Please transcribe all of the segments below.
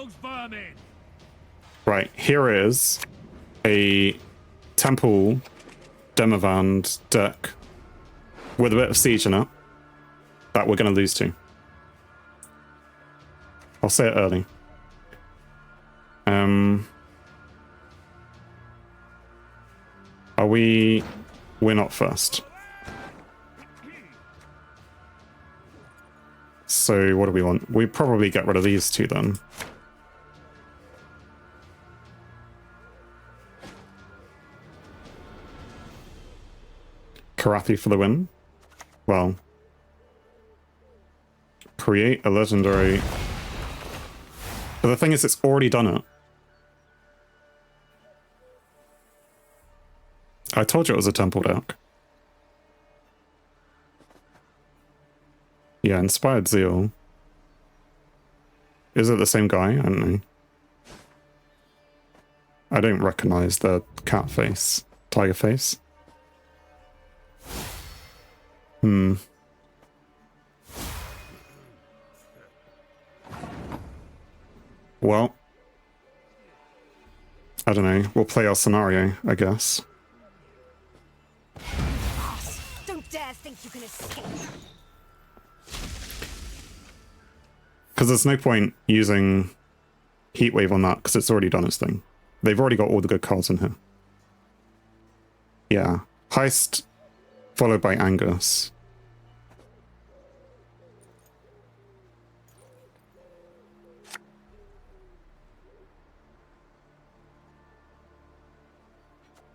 those vermin. Right, here is a temple Demavand deck with a bit of siege in it that we're going to lose to. I'll say it early. Are we... We're not first. So what do we want? We probably get rid of these two then. Karathi for the win. Well. Create a legendary... But the thing is, it's already done it. I told you it was a temple deck. Yeah, Inspired Zeal. Is it the same guy? I don't know. I don't recognize the cat face. Tiger face. Well, I don't know. We'll play our scenario, I guess. Don't dare think you can escape. Because there's no point using Heatwave on that, because it's already done its thing. They've already got all the good cards in here. Yeah. Heist, followed by Angus.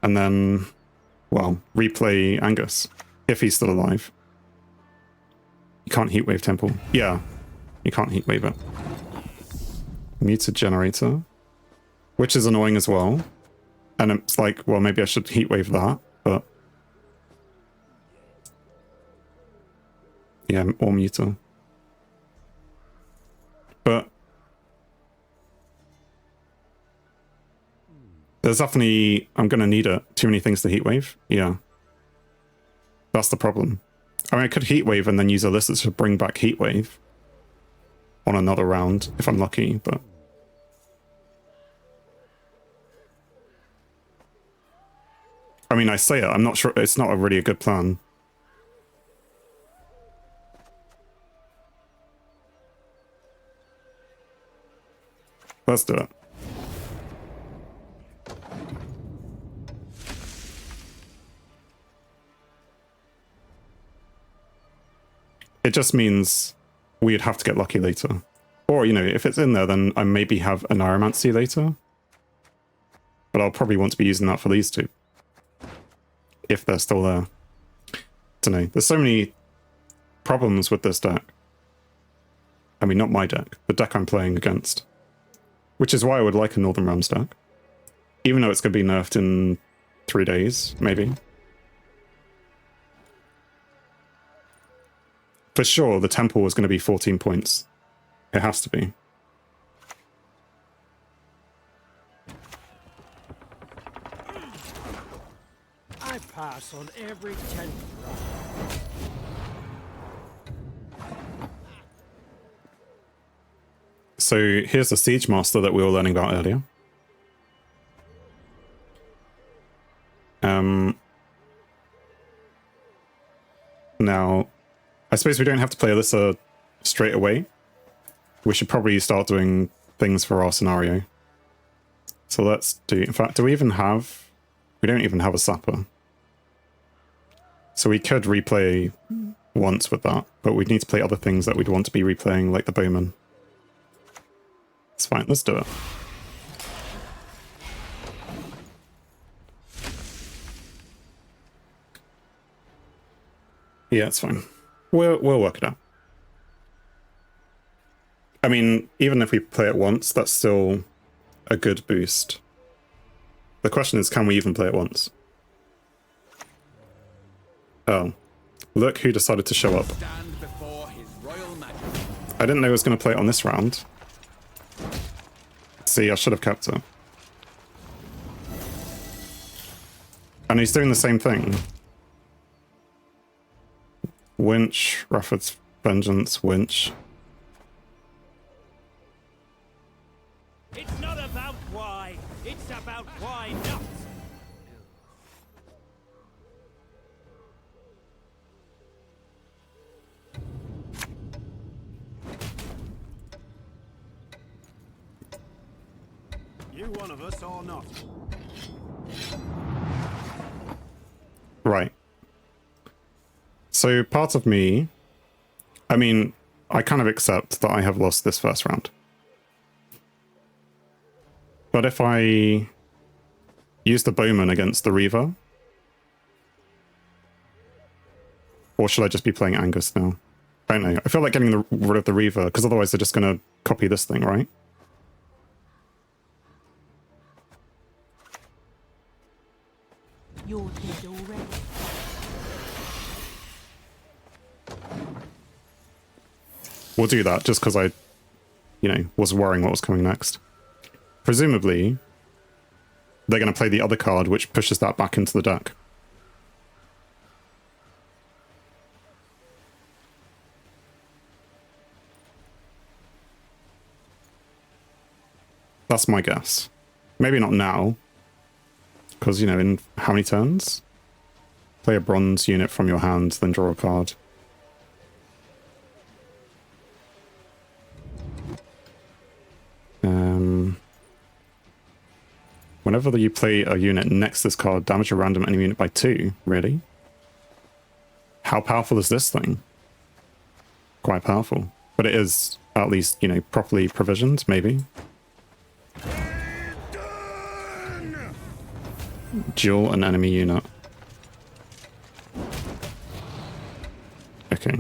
And then, well, replay Angus, if he's still alive. You can't Heatwave Temple. Yeah, you can't Heatwave it. Muted Generator, which is annoying as well. And it's like, well, maybe I should Heatwave that, but... Yeah, or Muter. But... There's definitely... I'm going to need it. Too many things to Heatwave. Yeah. That's the problem. I mean, I could Heatwave and then use Alyssa to bring back Heatwave on another round, if I'm lucky, but... I mean, I say it, I'm not sure, it's not a really a good plan. Let's do it. It just means we'd have to get lucky later. Or, you know, if it's in there, then I maybe have a Neuromancy later. But I'll probably want to be using that for these two. If they're still there. Don't know. There's so many problems with this deck. I mean, not my deck. The deck I'm playing against. Which is why I would like a Northern Realms deck. Even though it's going to be nerfed in 3 days, maybe. For sure, the Temple was going to be 14 points. It has to be. I pass on every 10th round. So here's the Siege Master that we were learning about earlier. Now, I suppose we don't have to play Alyssa straight away. We should probably start doing things for our scenario. So let's do... In fact, do we even have... We don't even have a Sapper. So we could replay once with that, but we'd need to play other things that we'd want to be replaying, like the Bowman. It's fine, let's do it. Yeah, it's fine. We'll work it out. I mean, even if we play it once, that's still a good boost. The question is, can we even play it once? Oh. Look who decided to show up. I didn't know he was going to play it on this round. See, I should have kept it. And he's doing the same thing. Winch, Rafford's Vengeance, Winch. my nuts! You one of us or not? Right. So part of me, I mean, I kind of accept that I have lost this first round. But if I use the bowman against the reaver, or should I just be playing Angus now? I don't know. I feel like getting rid of the reaver, because otherwise they're just going to copy this thing, right? You're dead already. We'll do that just because I, you know, was worrying what was coming next. Presumably, they're going to play the other card, which pushes that back into the deck. That's my guess. Maybe not now, because, you know, in how many turns? Play a bronze unit from your hand, then draw a card. Whenever you play a unit next to this card, damage a random enemy unit by 2. Really? How powerful is this thing? Quite powerful. But it is, at least, you know, properly provisioned, maybe. Duel an enemy unit. Okay.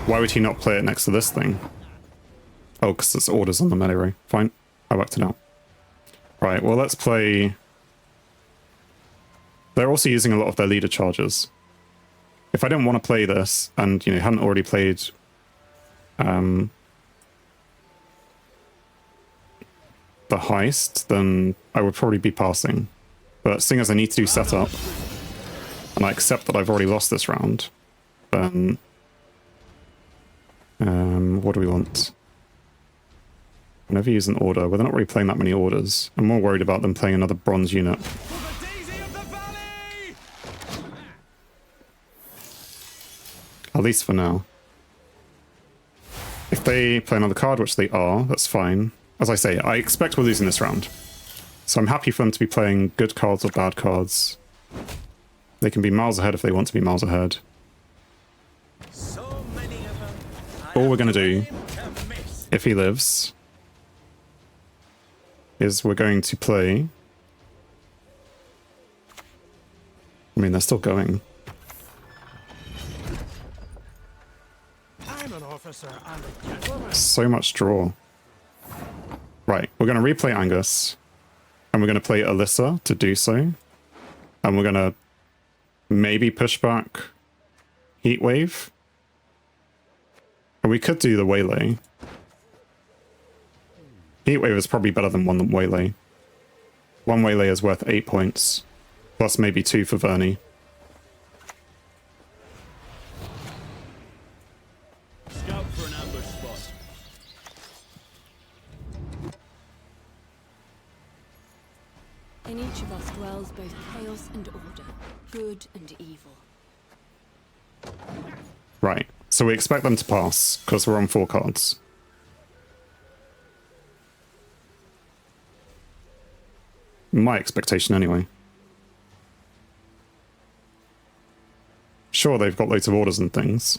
Why would he not play it next to this thing? Oh, because it's orders on the melee row. Fine. I worked it out. Right, well, let's play... They're also using a lot of their leader charges. If I didn't want to play this, and, you know, hadn't already played... the heist, then I would probably be passing. But seeing as I need to do setup, and I accept that I've already lost this round, then... what do we want? Whenever you use an order, well, they're not really playing that many orders. I'm more worried about them playing another bronze unit. At least for now. If they play another card, which they are, that's fine. As I say, I expect we're losing this round. So I'm happy for them to be playing good cards or bad cards. They can be miles ahead if they want to be miles ahead. All we're going to do, if he lives, is we're going to play... I mean, they're still going. I'm an officer and a gentleman. So much draw. Right, we're going to replay Angus, and we're going to play Alyssa to do so, and we're going to maybe push back Heatwave. And we could do the Waylay. Heatwave is probably better than one Waylay. One Waylay is worth 8 points, plus maybe 2 for Verney. Scout for an ambush spot. In each of us dwells both chaos and order, good and evil. Right, so we expect them to pass, because we're on 4 cards. My expectation, anyway. Sure, they've got loads of orders and things.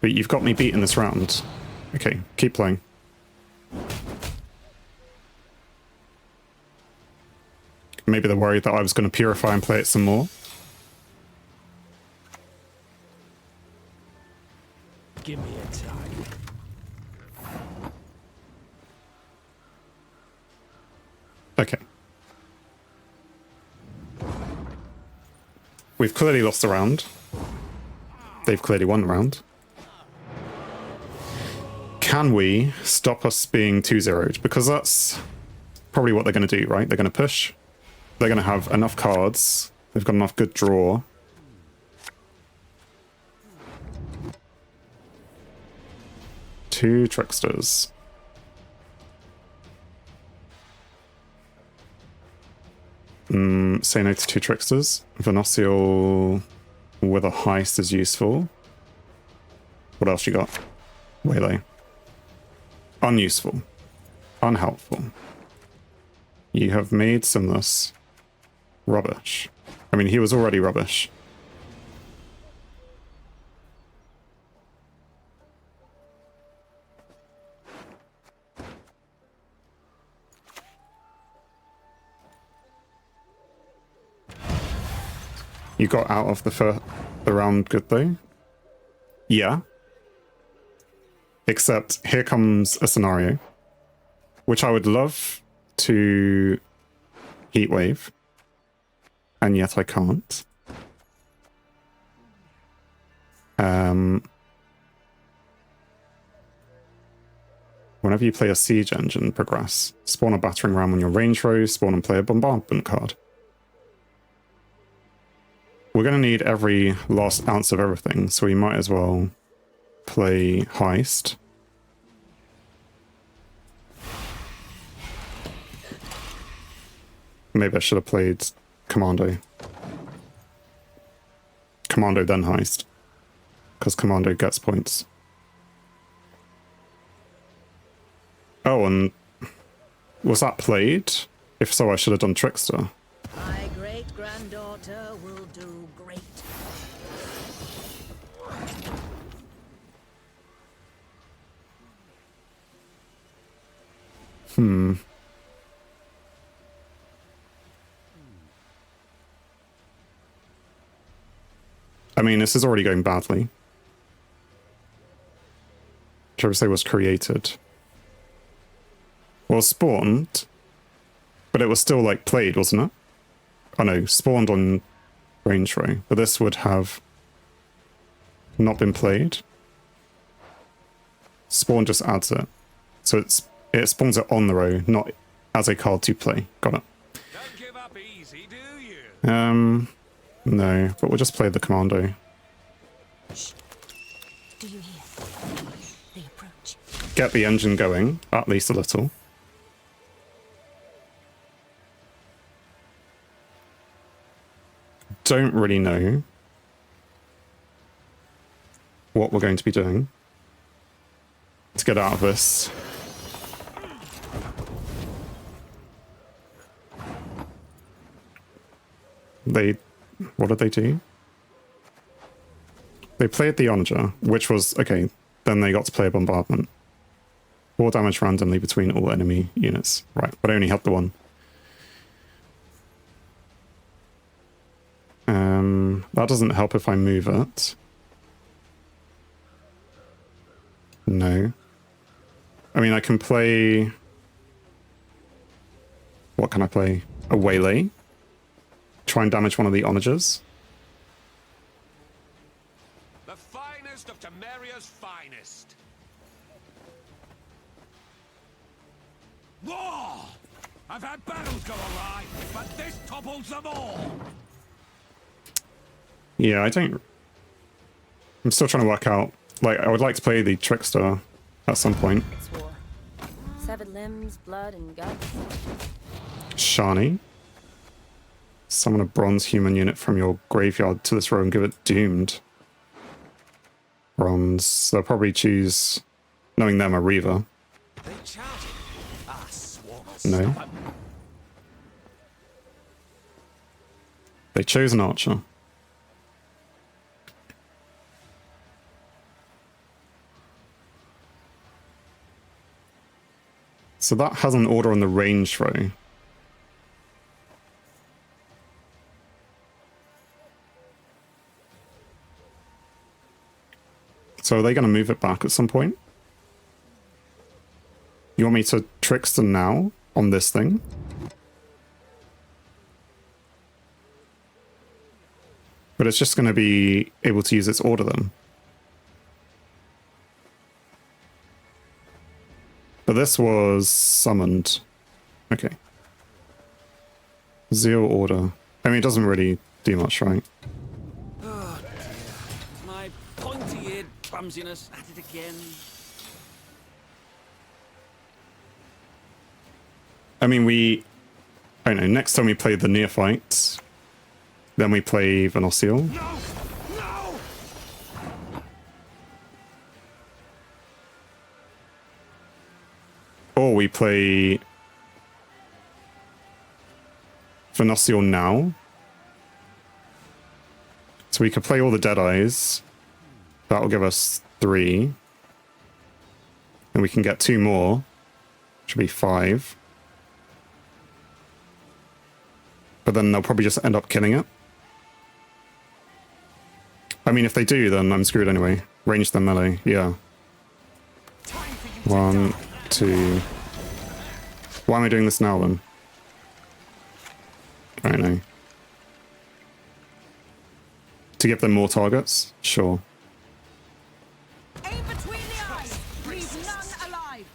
But you've got me beat in this round. Okay, keep playing. Maybe they're worried that I was going to purify and play it some more. Give me a tag. Okay. We've clearly lost a round. They've clearly won the round. Can we stop us being 2-0'd? Because that's probably what they're going to do, right? They're going to push. They're going to have enough cards. They've got enough good draw. Two tricksters. Say no to 2 tricksters. Venocial with a heist is useful. What else you got? Waylay. Unuseful. Unhelpful. You have made Simless rubbish. I mean, he was already rubbish. You got out of the round good though? Yeah. Except here comes a scenario, which I would love to heatwave, and yet I can't. Whenever you play a siege engine, progress. Spawn a battering ram on your range row, spawn and play a bombardment card. We're going to need every last ounce of everything, so we might as well play Heist. Maybe I should have played Commando. Commando then Heist. Because Commando gets points. Oh, and was that played? If so, I should have done Trickster. My great-granddaughter will do great. I mean, this is already going badly. Shall we say was created? Well, spawned, but it was still, like, played, wasn't it? Oh no, spawned on range row, but this would have not been played. Spawn just adds it. So it spawns it on the row, not as a card to play. Got it. Don't give up easy, do you? No, but we'll just play the Commando. Shh. Do you hear? They approach. Get the engine going, at least a little. Don't really know what we're going to be doing to get out of this. What did they do? They played the Onager, which was, okay, then they got to play a bombardment. 4 damage randomly between all enemy units. Right, but I only had the one. That doesn't help if I move it. No. I mean, I can play... What can I play? A Waylay. Try and damage one of the Onagers. The finest of Temeria's finest. War! I've had battles go awry, but this topples them all. Yeah, I'm still trying to work out... Like, I would like to play the Trickster at some point. It's war. Severed limbs, blood, and guts. Shani. Summon a bronze human unit from your graveyard to this row and give it doomed. Bronze. They'll probably choose, knowing them, a Reaver. They charged. Ah, swans. No. They chose an archer. So that has an order on the range row. So are they going to move it back at some point? You want me to Trickster now on this thing? But it's just going to be able to use its order then. But this was summoned. Okay. Zeal order. I mean, it doesn't really do much, right? Oh dear. My pointy-eared clumsiness at it again. I mean, I don't know, next time we play the Neophyte, then we play Venosiel. No! No! Or we play Venosiel now. So we could play all the Deadeyes. That'll give us 3. And we can get 2 more. Should be 5. But then they'll probably just end up killing it. I mean, if they do, then I'm screwed anyway. Range them melee, yeah. 1, 2. Why am I doing this now then? I don't know. To give them more targets? Sure. Aim between the eyes. Leave none alive.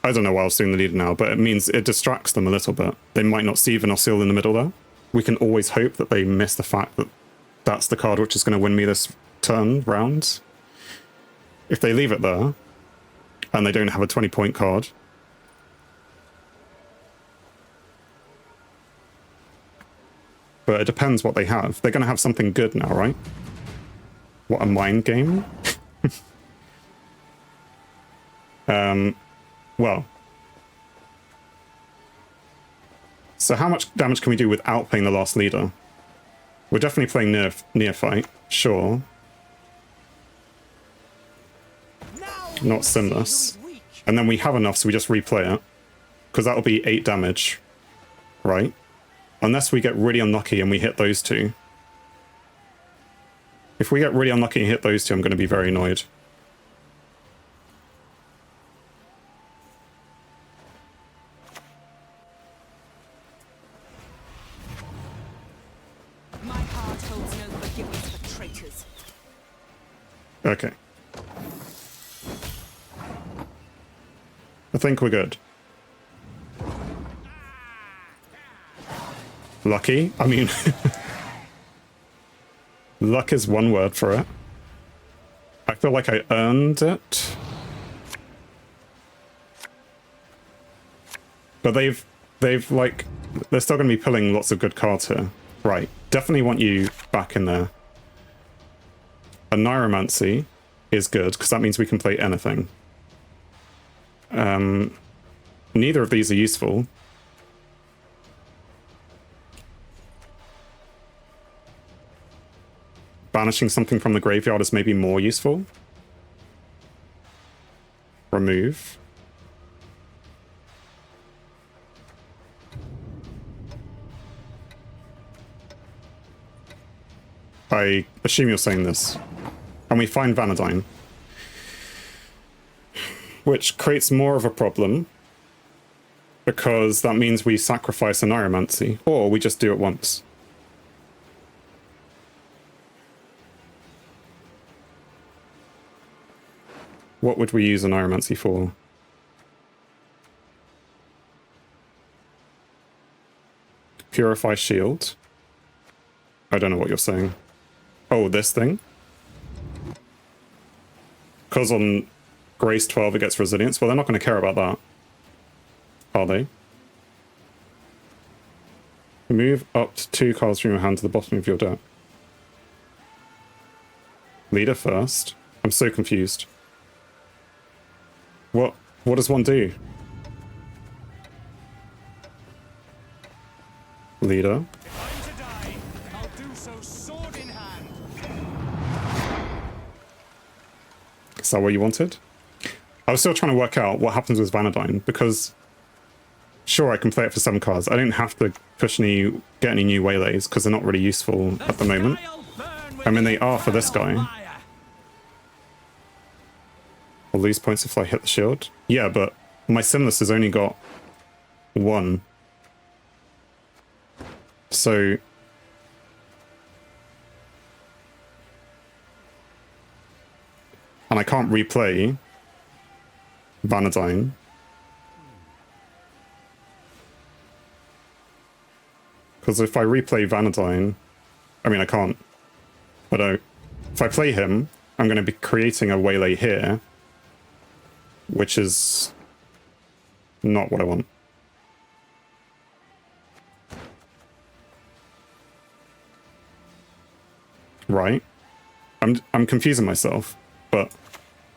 I don't know why I was doing the leader now, but it means it distracts them a little bit. They might not see Venosiel in the middle there. We can always hope that they miss the fact that that's the card which is going to win me this turn round. If they leave it there, and they don't have a 20-point card, but it depends what they have. They're going to have something good now, right? What, a mind game? Well. So how much damage can we do without playing the last leader? We're definitely playing Neophyte, sure. Not Sinless. And then we have enough, so we just replay it. Because that'll be 8 damage, right? Unless we get really unlucky and we hit those 2. If we get really unlucky and hit those 2, I'm going to be very annoyed. My heart holds no forgiveness for traitors. Okay. I think we're good. Lucky? I mean... luck is one word for it. I feel like I earned it. But they've like... They're still going to be pulling lots of good cards here. Right. Definitely want you back in there. A Neuromancy is good, because that means we can play anything. Neither of these are useful. Banishing something from the graveyard is maybe more useful. Remove. I assume you're saying this. And we find Vanadine. Which creates more of a problem. Because that means we sacrifice a Neuromancy. Or we just do it once. What would we use a Neuromancy for? Purify Shield. I don't know what you're saying. Oh, this thing? Because on Grace 12 it gets Resilience. Well, they're not going to care about that. Are they? Move up to 2 cards from your hand to the bottom of your deck. Leader first. I'm so confused. What does one do? Leader. If I'm to die, I'll do so sword in hand. Is that what you wanted? I was still trying to work out what happens with Vanadine, because sure, I can play it for 7 cards. I don't have to get any new Waylays, because they're not really useful at the moment. I mean, they are for this guy. I'll lose points if I hit the shield. Yeah, but my Sinless has only got 1. So... And I can't replay Vanadine. Because if I replay Vanadine... I mean, I can't. But if I play him, I'm going to be creating a Waylay here. Which is not what I want. Right. I'm confusing myself, but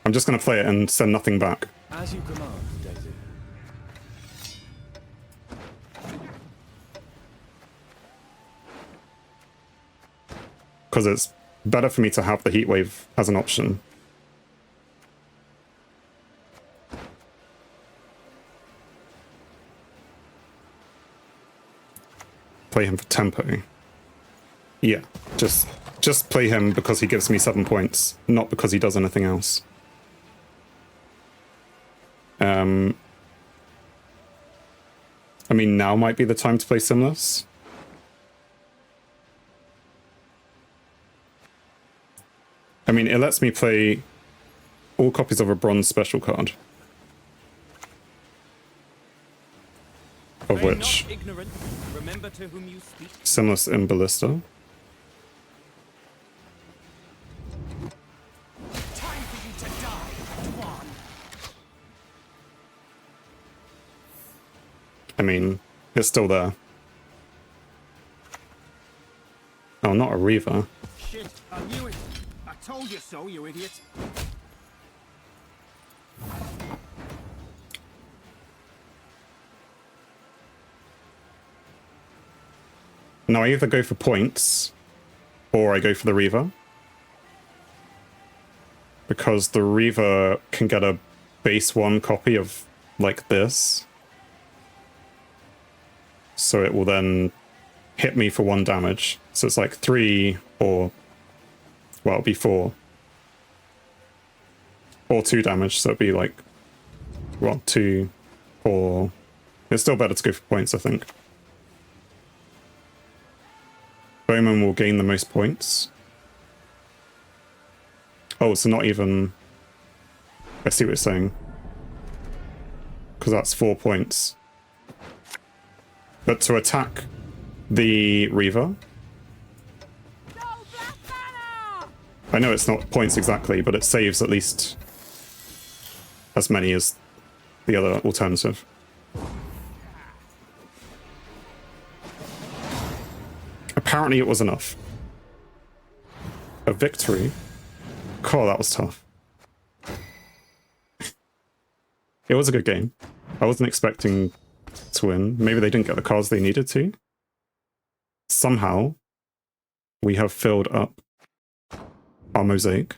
I'm just going to play it and send nothing back. As you command, Daisy. Because it's better for me to have the heat wave as an option. Play him for tempo. Yeah, just play him because he gives me 7 points, not because he does anything else. I mean, now might be the time to play Simless. I mean, it lets me play all copies of a bronze special card. Of which Ignorant. Remember to whom you speak. Simless in Ballista. Time for you to die, Dwan. I mean, it's still there. Oh, not a Reaver. Shit, I knew it. I told you so, you idiot. Now I either go for points or I go for the Reaver. Because the Reaver can get a base 1 copy of like this. So it will then hit me for 1 damage. So it's like 3 or, well, it'll be 4. Or 2 damage, so it'd be like, well, 2, 4. It's still better to go for points, I think. Bowman will gain the most points. Oh, so not even... I see what you're saying. Because that's 4 points. But to attack the Reaver... No Black Banner! I know it's not points exactly, but it saves at least as many as the other alternative. Apparently it was enough. A victory? God, that was tough. It was a good game. I wasn't expecting to win. Maybe they didn't get the cards they needed to. Somehow, we have filled up our mosaic.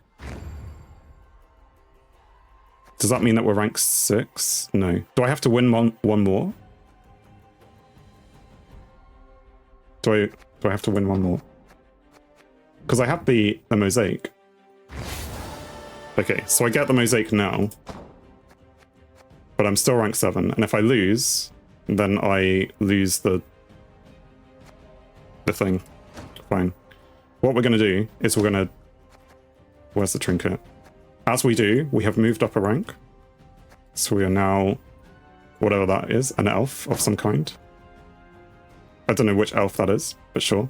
Does that mean that we're rank 6? No. Do I have to win one more? Do I have to win one more? Because I have the mosaic. Okay, so I get the mosaic now. But I'm still rank 7, and if I lose, then I lose the thing. Fine. What we're going to do is we're going to... Where's the trinket? As we do, we have moved up a rank. So we are now, whatever that is, an elf of some kind. I don't know which elf that is, but sure.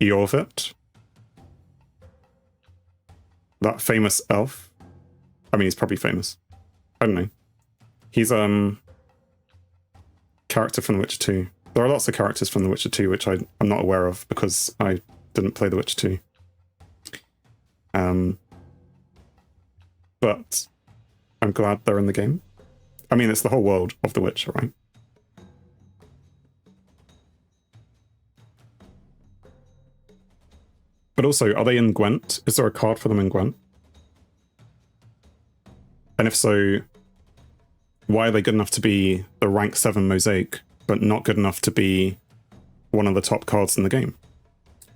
Eorvit. That famous elf. I mean, he's probably famous. I don't know. He's character from The Witcher 2. There are lots of characters from The Witcher 2 which I'm not aware of because I didn't play The Witcher 2. But I'm glad they're in the game. I mean, it's the whole world of The Witcher, right? But also, are they in Gwent? Is there a card for them in Gwent? And if so, why are they good enough to be the rank 7 mosaic, but not good enough to be one of the top cards in the game?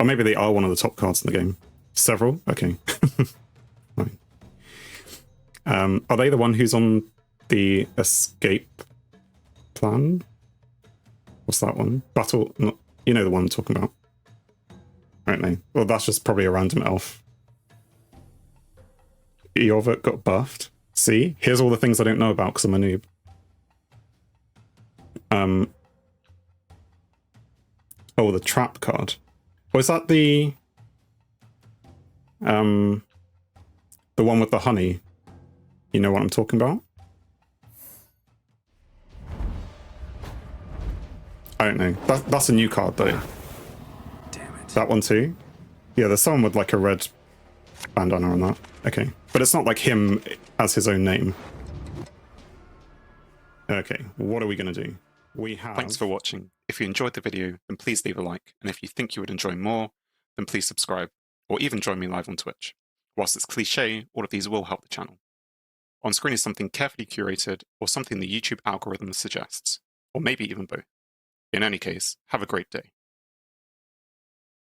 Or maybe they are one of the top cards in the game. Several? Okay. Fine. Are they the one who's on the escape plan? What's that one? Battle... No, you know the one I'm talking about. Right now. Well, that's just probably a random elf. Eorvit got buffed. See? Here's all the things I don't know about because I'm a noob. Oh, the trap card. Oh, is that the... The one with the honey. You know what I'm talking about? I don't know. That's a new card though. Damn it. That one too? Yeah, there's someone with like a red bandana on that. Okay. But it's not like him as his own name. Okay, what are we going to do? We have... Thanks for watching. If you enjoyed the video, then please leave a like. And if you think you would enjoy more, then please subscribe, or even join me live on Twitch. Whilst it's cliche, all of these will help the channel. On screen is something carefully curated, or something the YouTube algorithm suggests, or maybe even both. In any case, have a great day.